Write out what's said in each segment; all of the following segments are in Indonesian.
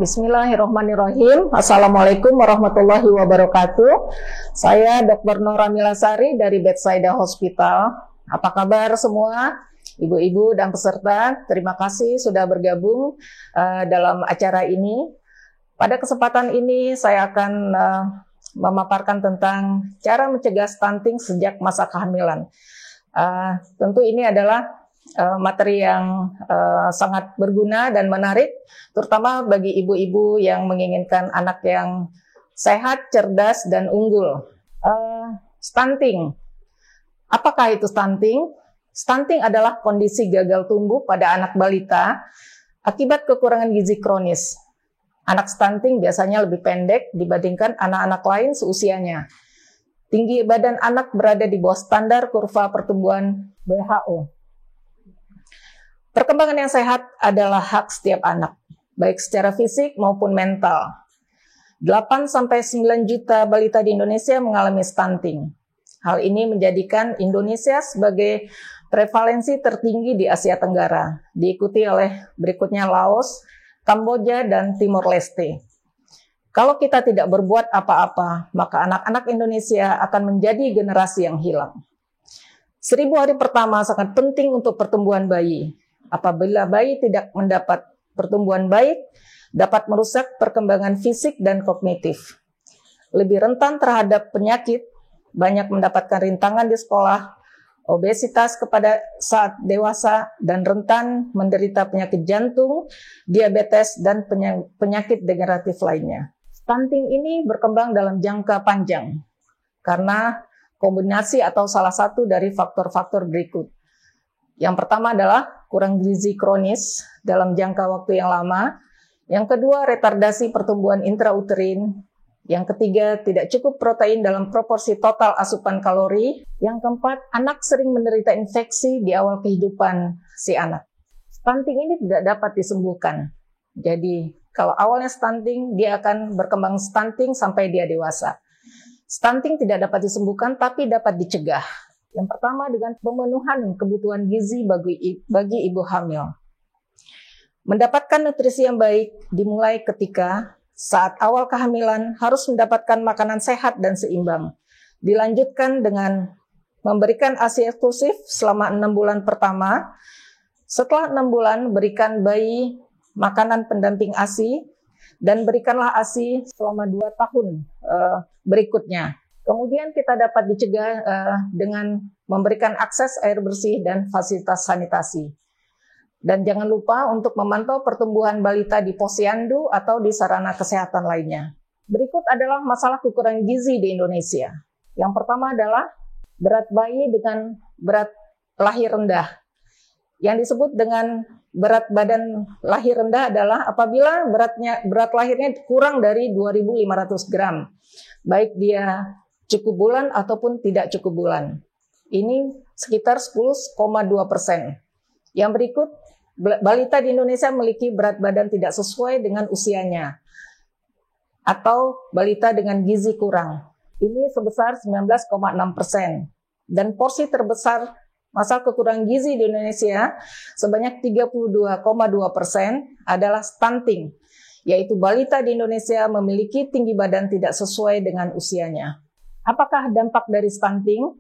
Bismillahirrahmanirrahim. Assalamualaikum warahmatullahi wabarakatuh. Saya Dr. Nora Milasari dari Bethsaida Hospital. Apa kabar semua? Ibu-ibu dan peserta, terima kasih sudah bergabung dalam acara ini. Pada kesempatan ini saya akan memaparkan tentang cara mencegah stunting sejak masa kehamilan. Tentu ini adalah materi yang sangat berguna dan menarik, terutama bagi ibu-ibu yang menginginkan anak yang sehat, cerdas, dan unggul. Stunting. Apakah itu stunting? Stunting adalah kondisi gagal tumbuh pada anak balita akibat kekurangan gizi kronis. Anak stunting biasanya lebih pendek dibandingkan anak-anak lain seusianya. Tinggi badan anak berada di bawah standar kurva pertumbuhan WHO. Perkembangan yang sehat adalah hak setiap anak, baik secara fisik maupun mental. 8-9 juta balita di Indonesia mengalami stunting. Hal ini menjadikan Indonesia sebagai prevalensi tertinggi di Asia Tenggara, diikuti oleh berikutnya Laos, Kamboja, dan Timor Leste. Kalau kita tidak berbuat apa-apa, maka anak-anak Indonesia akan menjadi generasi yang hilang. 1000 hari pertama sangat penting untuk pertumbuhan bayi. Apabila bayi tidak mendapat pertumbuhan baik, dapat merusak perkembangan fisik dan kognitif. Lebih rentan terhadap penyakit, banyak mendapatkan rintangan di sekolah, obesitas kepada saat dewasa, dan rentan menderita penyakit jantung, diabetes, dan penyakit degeneratif lainnya. Stunting ini berkembang dalam jangka panjang karena kombinasi atau salah satu dari faktor-faktor berikut. Yang pertama adalah kurang gizi kronis dalam jangka waktu yang lama. Yang kedua, retardasi pertumbuhan intrauterin. Yang ketiga, tidak cukup protein dalam proporsi total asupan kalori. Yang keempat, anak sering menderita infeksi di awal kehidupan si anak. Stunting ini tidak dapat disembuhkan. Jadi, kalau awalnya stunting, dia akan berkembang stunting sampai dia dewasa. Stunting tidak dapat disembuhkan, tapi dapat dicegah. Yang pertama dengan pemenuhan kebutuhan gizi bagi ibu hamil. Mendapatkan nutrisi yang baik dimulai ketika saat awal kehamilan harus mendapatkan makanan sehat dan seimbang. Dilanjutkan dengan memberikan ASI eksklusif selama 6 bulan pertama. Setelah 6 bulan berikan bayi makanan pendamping ASI dan berikanlah ASI selama 2 tahun berikutnya. Kemudian kita dapat dicegah dengan memberikan akses air bersih dan fasilitas sanitasi. Dan jangan lupa untuk memantau pertumbuhan balita di posyandu atau di sarana kesehatan lainnya. Berikut adalah masalah kekurangan gizi di Indonesia. Yang pertama adalah berat bayi dengan berat lahir rendah. Yang disebut dengan berat badan lahir rendah adalah apabila berat lahirnya kurang dari 2.500 gram. Baik dia cukup bulan ataupun tidak cukup bulan. Ini sekitar 10,2%. Yang berikut, balita di Indonesia memiliki berat badan tidak sesuai dengan usianya. Atau balita dengan gizi kurang. Ini sebesar 19,6%. Dan porsi terbesar masalah kekurangan gizi di Indonesia sebanyak 32,2% adalah stunting. Yaitu balita di Indonesia memiliki tinggi badan tidak sesuai dengan usianya. Apakah dampak dari stunting?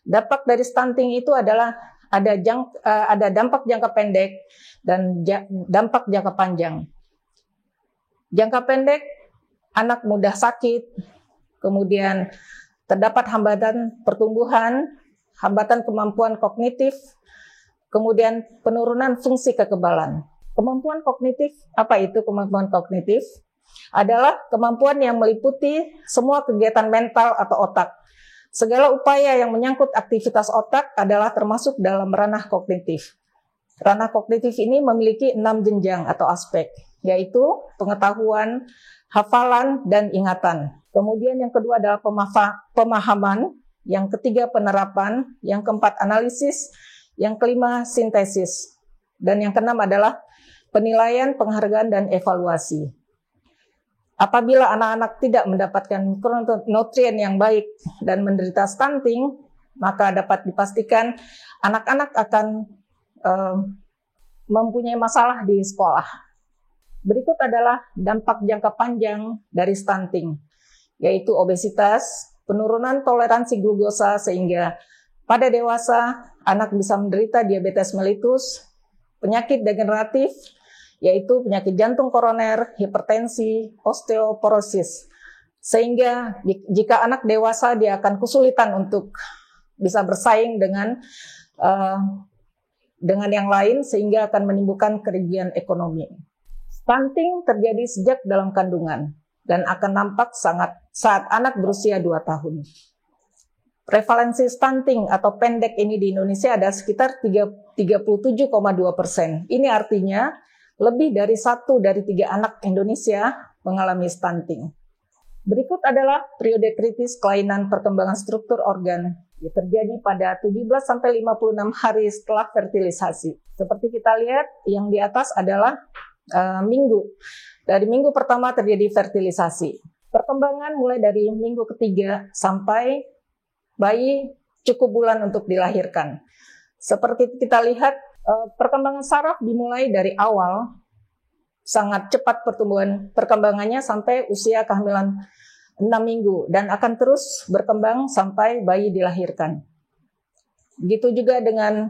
Dampak dari stunting itu adalah ada dampak jangka pendek dan dampak jangka panjang. Jangka pendek, anak mudah sakit, kemudian terdapat hambatan pertumbuhan, hambatan kemampuan kognitif, kemudian penurunan fungsi kekebalan. Kemampuan kognitif, apa itu kemampuan kognitif? Adalah kemampuan yang meliputi semua kegiatan mental atau otak. Segala upaya yang menyangkut aktivitas otak adalah termasuk dalam ranah kognitif. Ranah kognitif ini memiliki 6 jenjang atau aspek, yaitu pengetahuan, hafalan, dan ingatan. Kemudian yang kedua adalah pemahaman, yang ketiga penerapan, yang keempat analisis, yang kelima sintesis, dan yang keenam adalah penilaian, penghargaan, dan evaluasi. Apabila anak-anak tidak mendapatkan mikronutrien yang baik dan menderita stunting, maka dapat dipastikan anak-anak akan mempunyai masalah di sekolah. Berikut adalah dampak jangka panjang dari stunting, yaitu obesitas, penurunan toleransi glukosa sehingga pada dewasa anak bisa menderita diabetes mellitus, penyakit degeneratif, yaitu penyakit jantung koroner, hipertensi, osteoporosis. Sehingga jika anak dewasa dia akan kesulitan untuk bisa bersaing dengan yang lain sehingga akan menimbulkan kerugian ekonomi. Stunting terjadi sejak dalam kandungan dan akan nampak saat anak berusia 2 tahun. Prevalensi stunting atau pendek ini di Indonesia ada sekitar 37,2%. Ini artinya lebih dari 1 dari 3 anak Indonesia mengalami stunting. Berikut adalah periode kritis kelainan perkembangan struktur organ yang terjadi pada 17-56 hari setelah fertilisasi. Seperti kita lihat, yang di atas adalah minggu. Dari minggu pertama terjadi fertilisasi. Perkembangan mulai dari minggu ketiga sampai bayi cukup bulan untuk dilahirkan. Seperti kita lihat, perkembangan saraf dimulai dari awal, sangat cepat perkembangannya sampai usia kehamilan 6 minggu dan akan terus berkembang sampai bayi dilahirkan. Begitu juga dengan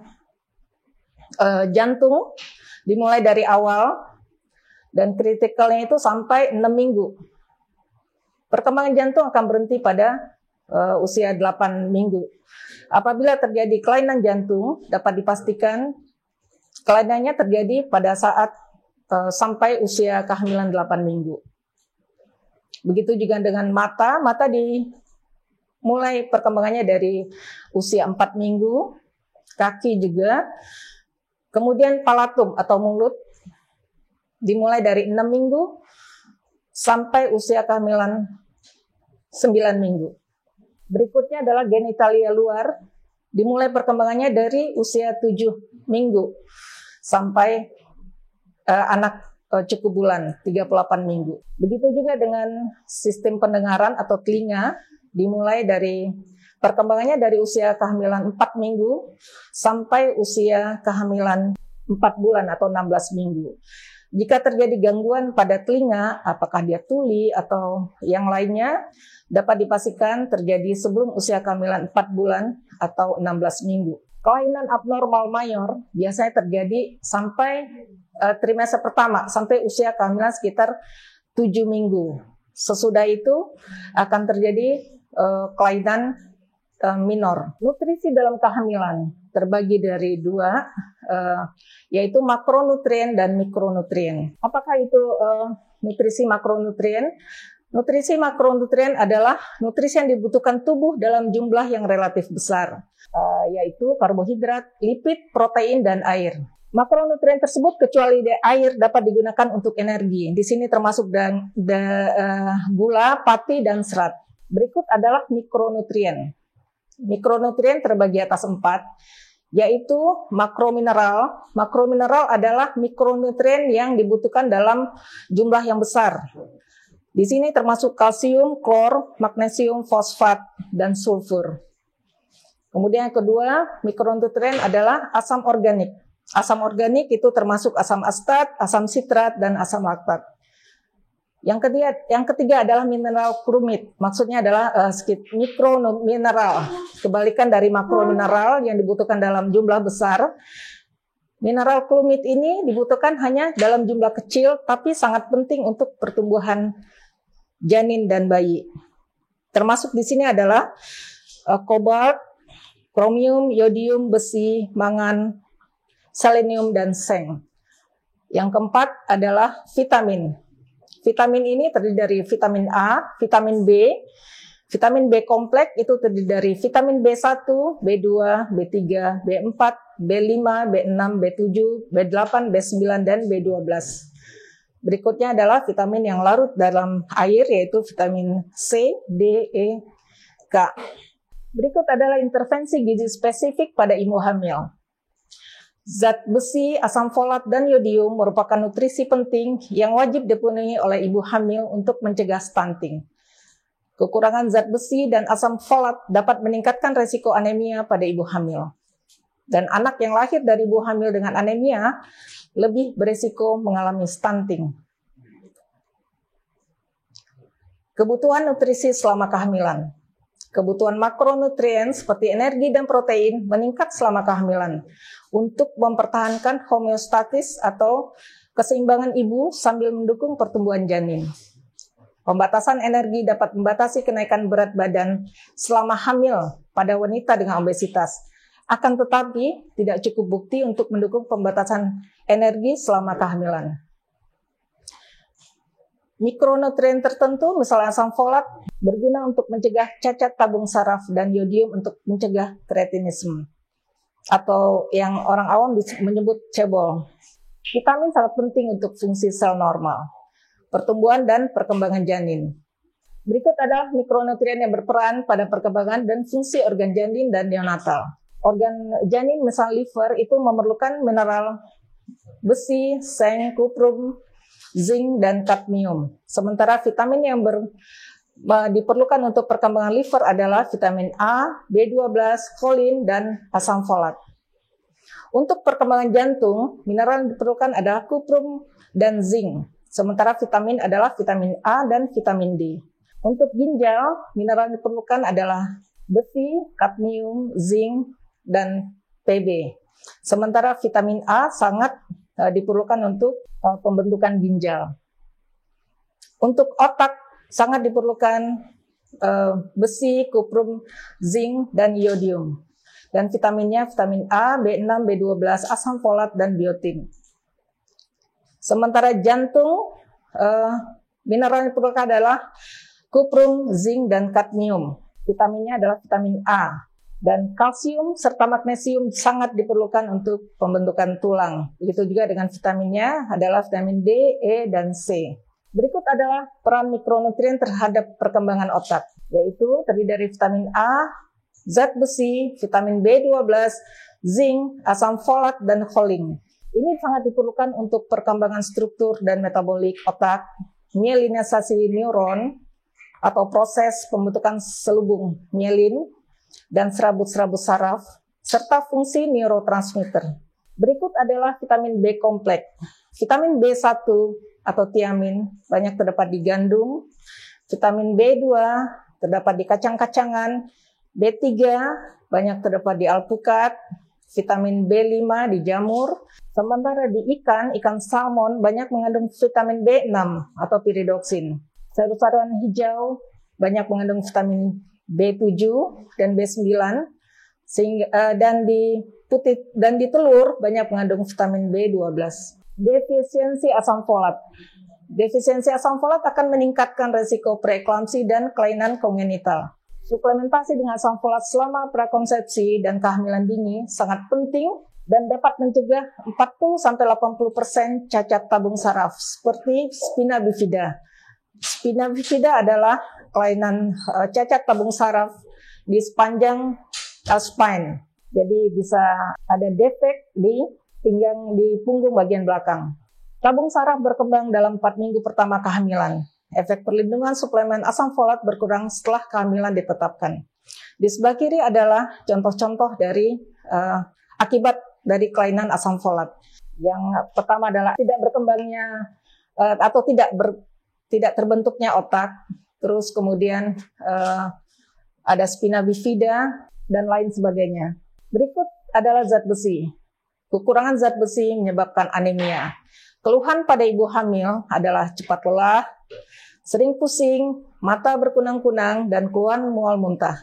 jantung, dimulai dari awal dan kritikalnya itu sampai 6 minggu. Perkembangan jantung akan berhenti pada usia 8 minggu. Apabila terjadi kelainan jantung, dapat dipastikan kelainannya terjadi pada saat sampai usia kehamilan 8 minggu. Begitu juga dengan mata dimulai perkembangannya dari usia 4 minggu, kaki juga, kemudian palatum atau mulut dimulai dari 6 minggu sampai usia kehamilan 9 minggu. Berikutnya adalah genitalia luar, dimulai perkembangannya dari usia 7 minggu sampai anak cukup bulan, 38 minggu. Begitu juga dengan sistem pendengaran atau telinga, dimulai dari perkembangannya dari usia kehamilan 4 minggu sampai usia kehamilan 4 bulan atau 16 minggu. Jika terjadi gangguan pada telinga, apakah dia tuli atau yang lainnya, dapat dipastikan terjadi sebelum usia kehamilan 4 bulan atau 16 minggu. Kelainan abnormal mayor biasanya terjadi sampai trimester pertama, sampai usia kehamilan sekitar 7 minggu. Sesudah itu akan terjadi kelainan minor. Nutrisi dalam kehamilan terbagi dari 2, yaitu makronutrien dan mikronutrien. Apakah itu nutrisi makronutrien? Nutrisi makronutrien adalah nutrisi yang dibutuhkan tubuh dalam jumlah yang relatif besar, yaitu karbohidrat, lipid, protein, dan air. Makronutrien tersebut kecuali air dapat digunakan untuk energi. Di sini termasuk gula, pati, dan serat. Berikut adalah mikronutrien. Mikronutrien terbagi atas 4, yaitu makromineral. Makromineral adalah mikronutrien yang dibutuhkan dalam jumlah yang besar. Di sini termasuk kalsium, klor, magnesium, fosfat, dan sulfur. Kemudian yang kedua, mikronutrien adalah asam organik. Asam organik itu termasuk asam astat, asam sitrat, dan asam laktat. Yang ketiga adalah mineral kromit. Maksudnya adalah mikromineral. Kebalikan dari makromineral yang dibutuhkan dalam jumlah besar. Mineral kromit ini dibutuhkan hanya dalam jumlah kecil, tapi sangat penting untuk pertumbuhan janin dan bayi. Termasuk di sini adalah kobalt, kromium, yodium, besi, mangan, selenium, dan seng. Yang keempat adalah vitamin. Vitamin ini terdiri dari vitamin A, vitamin B. Vitamin B kompleks itu terdiri dari vitamin B1, B2, B3, B4, B5, B6, B7, B8, B9, dan B12. Berikutnya adalah vitamin yang larut dalam air, yaitu vitamin C, D, E, K. Berikut adalah intervensi gizi spesifik pada ibu hamil. Zat besi, asam folat, dan yodium merupakan nutrisi penting yang wajib dipenuhi oleh ibu hamil untuk mencegah stunting. Kekurangan zat besi dan asam folat dapat meningkatkan resiko anemia pada ibu hamil. Dan anak yang lahir dari ibu hamil dengan anemia lebih beresiko mengalami stunting. Kebutuhan nutrisi selama kehamilan. Kebutuhan makronutrien seperti energi dan protein meningkat selama kehamilan untuk mempertahankan homeostatis atau keseimbangan ibu sambil mendukung pertumbuhan janin. Pembatasan energi dapat membatasi kenaikan berat badan selama hamil pada wanita dengan obesitas. Akan tetapi, tidak cukup bukti untuk mendukung pembatasan energi selama kehamilan. Mikronutrien tertentu, misalnya asam folat, berguna untuk mencegah cacat tabung saraf dan yodium untuk mencegah kretinisme, atau yang orang awam menyebut cebol. Vitamin sangat penting untuk fungsi sel normal, pertumbuhan dan perkembangan janin. Berikut adalah mikronutrien yang berperan pada perkembangan dan fungsi organ janin dan neonatal. Organ janin, misalnya liver, itu memerlukan mineral besi, seng, kuprum, zinc, dan kadmium. Sementara vitamin yang diperlukan untuk perkembangan liver adalah vitamin A, B12, folin, dan asam folat. Untuk perkembangan jantung, mineral yang diperlukan adalah kuprum dan zinc. Sementara vitamin adalah vitamin A dan vitamin D. Untuk ginjal, mineral yang diperlukan adalah besi, kadmium, zinc, dan Pb. Sementara vitamin A sangat diperlukan untuk pembentukan ginjal. Untuk otak sangat diperlukan besi, kuprum, zinc, dan iodium. Dan vitaminnya vitamin A, B6, B12, asam folat, dan biotin. Sementara jantung, mineral yang diperlukan adalah kuprum, zinc, dan kadmium. Vitaminnya adalah vitamin A. Dan kalsium serta magnesium sangat diperlukan untuk pembentukan tulang. Begitu juga dengan vitaminnya adalah vitamin D, E, dan C. Berikut adalah peran mikronutrien terhadap perkembangan otak, yaitu terdiri dari vitamin A, zat besi, vitamin B12, zinc, asam folat, dan folin. Ini sangat diperlukan untuk perkembangan struktur dan metabolik otak, mielinisasi neuron, atau proses pembentukan selubung mielin, dan serabut-serabut saraf, serta fungsi neurotransmitter. Berikut adalah vitamin B kompleks. Vitamin B1 atau tiamin banyak terdapat di gandum, vitamin B2 terdapat di kacang-kacangan, B3 banyak terdapat di alpukat, vitamin B5 di jamur, sementara di ikan salmon banyak mengandung vitamin B6 atau piridoksin. Sayur-sayuran hijau banyak mengandung vitamin B7 dan B9, dan di telur banyak mengandung vitamin B12. Defisiensi asam folat. Defisiensi asam folat akan meningkatkan resiko preeklamsi dan kelainan kongenital. Suplementasi dengan asam folat selama prakonsepsi dan kehamilan dini sangat penting dan dapat mencegah 40-80% cacat tabung saraf seperti spina bifida. Spina bifida adalah kelainan cacat tabung saraf di sepanjang spine. Jadi bisa ada defek di pinggang, di punggung bagian belakang. Tabung saraf berkembang dalam 4 minggu pertama kehamilan. Efek perlindungan suplemen asam folat berkurang setelah kehamilan ditetapkan. Di sebelah kiri adalah contoh-contoh dari akibat dari kelainan asam folat. Yang pertama adalah tidak berkembangnya atau tidak terbentuknya otak, terus kemudian ada spina bifida, dan lain sebagainya. Berikut adalah zat besi. Kekurangan zat besi menyebabkan anemia. Keluhan pada ibu hamil adalah cepat lelah, sering pusing, mata berkunang-kunang, dan keluhan mual muntah.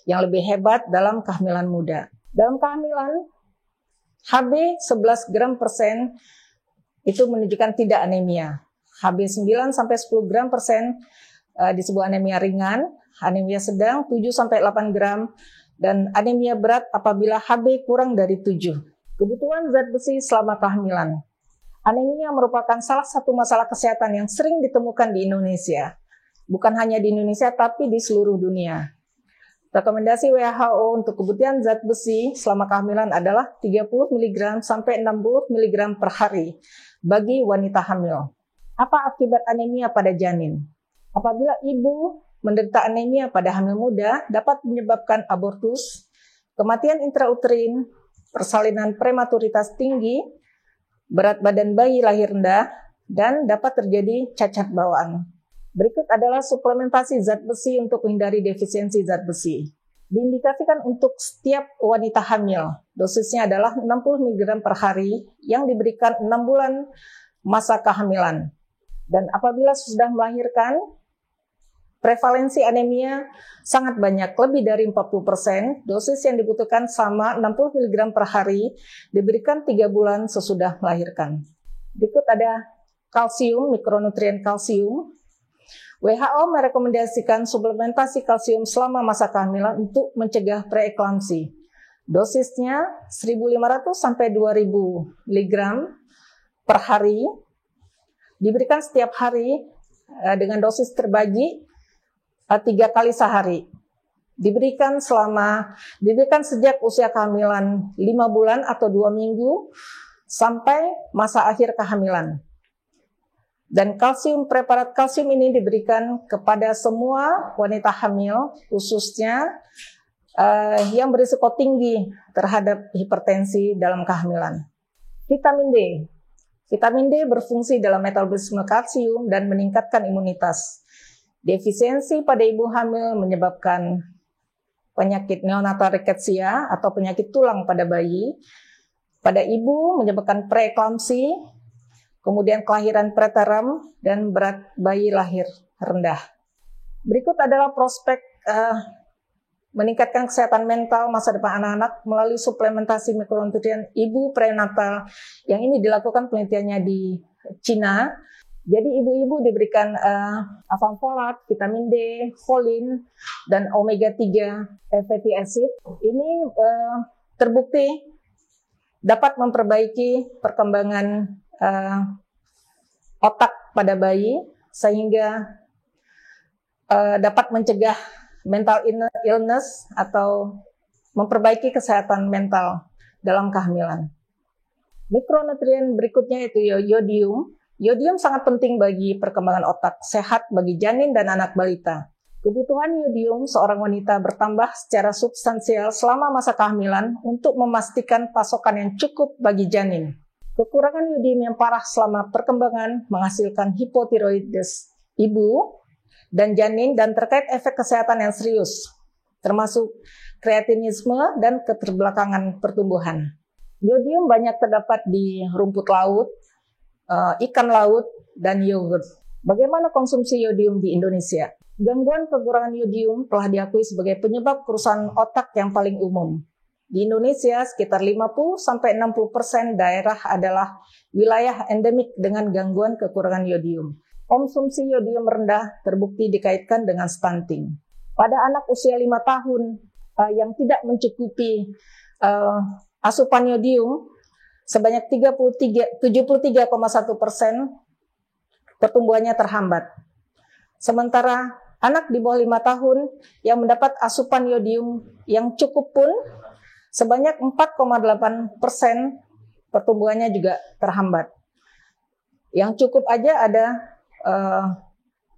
Yang lebih hebat dalam kehamilan muda. Dalam kehamilan, Hb 11 gram persen itu menunjukkan tidak anemia. Hb 9-10 gram persen disebut anemia ringan, anemia sedang 7-8 gram, dan anemia berat apabila Hb kurang dari 7. Kebutuhan zat besi selama kehamilan. Anemia merupakan salah satu masalah kesehatan yang sering ditemukan di Indonesia. Bukan hanya di Indonesia, tapi di seluruh dunia. Rekomendasi WHO untuk kebutuhan zat besi selama kehamilan adalah 30 mg sampai 60 mg per hari bagi wanita hamil. Apa akibat anemia pada janin? Apabila ibu menderita anemia pada hamil muda, dapat menyebabkan abortus, kematian intrauterin, persalinan prematuritas tinggi, berat badan bayi lahir rendah, dan dapat terjadi cacat bawaan. Berikut adalah suplementasi zat besi untuk menghindari defisiensi zat besi. Diindikasikan untuk setiap wanita hamil. Dosisnya adalah 60 mg per hari yang diberikan 6 bulan masa kehamilan. Dan apabila sudah melahirkan, prevalensi anemia sangat banyak, lebih dari 40%. Dosis yang dibutuhkan sama 60 mg per hari, diberikan 3 bulan sesudah melahirkan. Berikut ada kalsium, mikronutrien kalsium. WHO merekomendasikan suplementasi kalsium selama masa kehamilan untuk mencegah preeklamsi. Dosisnya 1.500 sampai 2.000 mg per hari, diberikan setiap hari dengan dosis terbagi 3 kali sehari. Diberikan sejak usia kehamilan 5 bulan atau 2 minggu sampai masa akhir kehamilan. Dan preparat kalsium ini diberikan kepada semua wanita hamil, khususnya yang berisiko tinggi terhadap hipertensi dalam kehamilan. Vitamin D. Vitamin D berfungsi dalam metabolisme kalsium dan meningkatkan imunitas. Defisiensi pada ibu hamil menyebabkan penyakit neonatal rickettsia atau penyakit tulang pada bayi. Pada ibu menyebabkan preeklamsi, kemudian kelahiran preterm, dan berat bayi lahir rendah. Berikut adalah prospek meningkatkan kesehatan mental masa depan anak-anak melalui suplementasi mikronutrien ibu prenatal. Yang ini dilakukan penelitiannya di Cina. Jadi ibu-ibu diberikan asam folat, vitamin D, folin, dan omega 3 fatty acid. Ini terbukti dapat memperbaiki perkembangan otak pada bayi sehingga dapat mencegah mental illness atau memperbaiki kesehatan mental dalam kehamilan. Mikronutrien berikutnya yaitu yodium. Yodium sangat penting bagi perkembangan otak, sehat bagi janin dan anak balita. Kebutuhan yodium seorang wanita bertambah secara substansial selama masa kehamilan untuk memastikan pasokan yang cukup bagi janin. Kekurangan yodium yang parah selama perkembangan menghasilkan hipotiroides ibu dan janin dan terkait efek kesehatan yang serius, termasuk kreatinisme dan keterbelakangan pertumbuhan. Yodium banyak terdapat di rumput laut, ikan laut, dan yogurt. Bagaimana konsumsi yodium di Indonesia? Gangguan kekurangan yodium telah diakui sebagai penyebab kerusakan otak yang paling umum. Di Indonesia, sekitar 50-60% daerah adalah wilayah endemik dengan gangguan kekurangan yodium. Konsumsi yodium rendah terbukti dikaitkan dengan stunting. Pada anak usia 5 tahun yang tidak mencukupi asupan yodium, sebanyak 73,1% pertumbuhannya terhambat. Sementara anak di bawah 5 tahun yang mendapat asupan yodium yang cukup pun sebanyak 4,8% pertumbuhannya juga terhambat. Yang cukup aja ada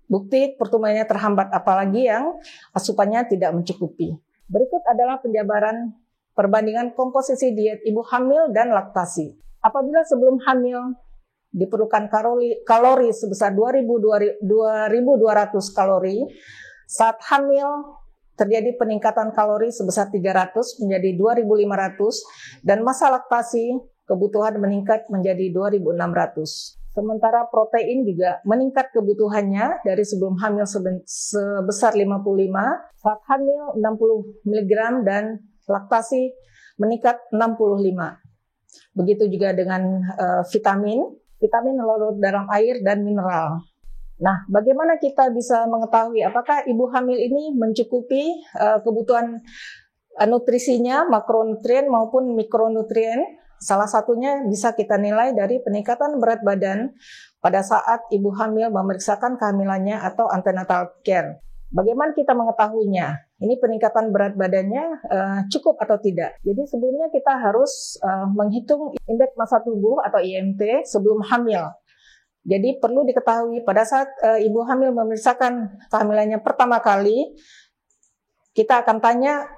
bukti pertumbuhannya terhambat, apalagi yang asupannya tidak mencukupi. Berikut adalah penjabaran perbandingan komposisi diet ibu hamil dan laktasi. Apabila sebelum hamil diperlukan kalori sebesar 2.200 kalori, saat hamil terjadi peningkatan kalori sebesar 300 menjadi 2.500, dan masa laktasi kebutuhan meningkat menjadi 2.600. Sementara protein juga meningkat kebutuhannya dari sebelum hamil sebesar 55, saat hamil 60 mg, dan laktasi meningkat 65. Begitu juga dengan vitamin larut dalam air dan mineral. Nah, bagaimana kita bisa mengetahui apakah ibu hamil ini mencukupi kebutuhan nutrisinya, makronutrien maupun mikronutrien? Salah satunya bisa kita nilai dari peningkatan berat badan pada saat ibu hamil memeriksakan kehamilannya atau antenatal care. Bagaimana kita mengetahuinya? Ini peningkatan berat badannya cukup atau tidak? Jadi sebelumnya kita harus menghitung indeks massa tubuh atau IMT sebelum hamil. Jadi perlu diketahui pada saat ibu hamil memeriksakan kehamilannya pertama kali, kita akan tanya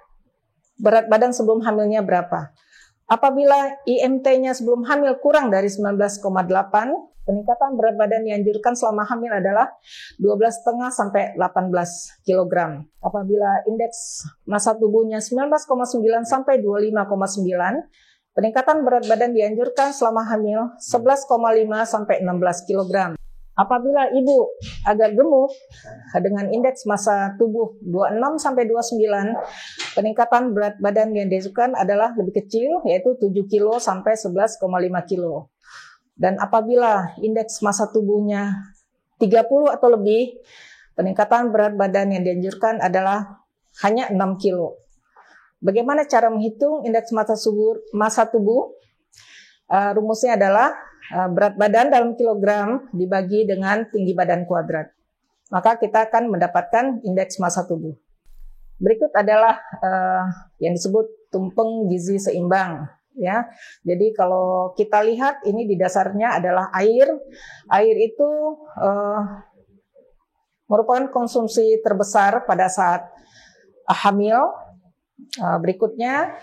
berat badan sebelum hamilnya berapa. Apabila IMT-nya sebelum hamil kurang dari 19,8, peningkatan berat badan dianjurkan selama hamil adalah 12,5 sampai 18 kg. Apabila indeks massa tubuhnya 19,9 sampai 25,9, peningkatan berat badan dianjurkan selama hamil 11,5 sampai 16 kg. Apabila ibu agak gemuk dengan indeks massa tubuh 26 sampai 29, peningkatan berat badan yang dianjurkan adalah lebih kecil, yaitu 7 kg sampai 11,5 kg. Dan apabila indeks massa tubuhnya 30 atau lebih, peningkatan berat badan yang dianjurkan adalah hanya 6 kg. Bagaimana cara menghitung indeks massa tubuh? Rumusnya adalah berat badan dalam kilogram dibagi dengan tinggi badan kuadrat. Maka kita akan mendapatkan indeks massa tubuh. Berikut adalah yang disebut tumpeng gizi seimbang. Ya, jadi kalau kita lihat ini di dasarnya adalah air. Air itu merupakan konsumsi terbesar pada saat hamil. Berikutnya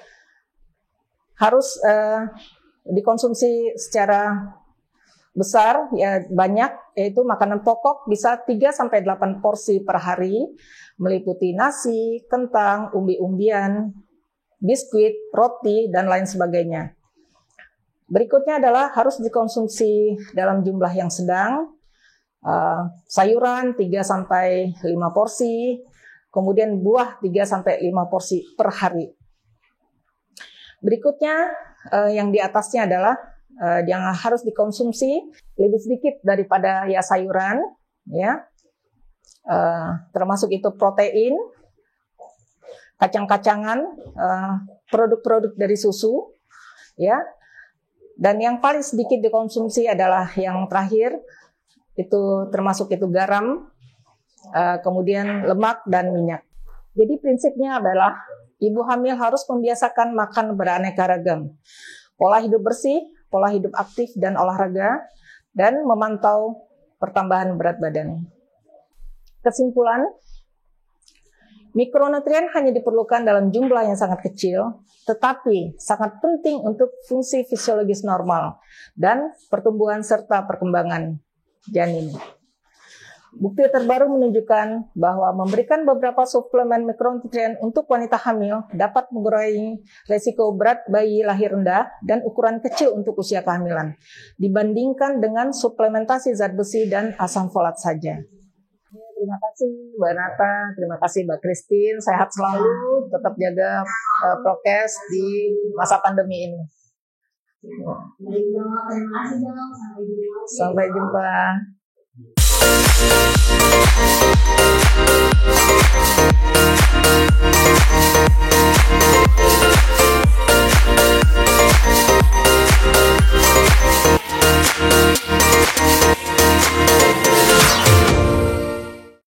harus dikonsumsi secara besar, ya banyak, yaitu makanan pokok bisa 3-8 porsi per hari, meliputi nasi, kentang, umbi-umbian, biskuit, roti, dan lain sebagainya. Berikutnya adalah harus dikonsumsi dalam jumlah yang sedang, sayuran 3-5 porsi, kemudian buah 3-5 porsi per hari. Berikutnya yang di atasnya adalah yang harus dikonsumsi lebih sedikit daripada ya sayuran, ya, termasuk itu protein, kacang-kacangan, produk-produk dari susu, ya, dan yang paling sedikit dikonsumsi adalah yang terakhir, itu termasuk itu garam, kemudian lemak dan minyak. Jadi prinsipnya adalah ibu hamil harus membiasakan makan beraneka ragam, pola hidup bersih, pola hidup aktif dan olahraga, dan memantau pertambahan berat badan. Kesimpulan, mikronutrien hanya diperlukan dalam jumlah yang sangat kecil, tetapi sangat penting untuk fungsi fisiologis normal dan pertumbuhan serta perkembangan janin. Bukti terbaru menunjukkan bahwa memberikan beberapa suplemen mikronutrien untuk wanita hamil dapat mengurangi resiko berat bayi lahir rendah dan ukuran kecil untuk usia kehamilan, dibandingkan dengan suplementasi zat besi dan asam folat saja. Terima kasih Mbak Nata, terima kasih Mbak Christine, sehat selalu, tetap jaga prokes di masa pandemi ini. Terima kasih dong, Sampai jumpa. Sampai jumpa.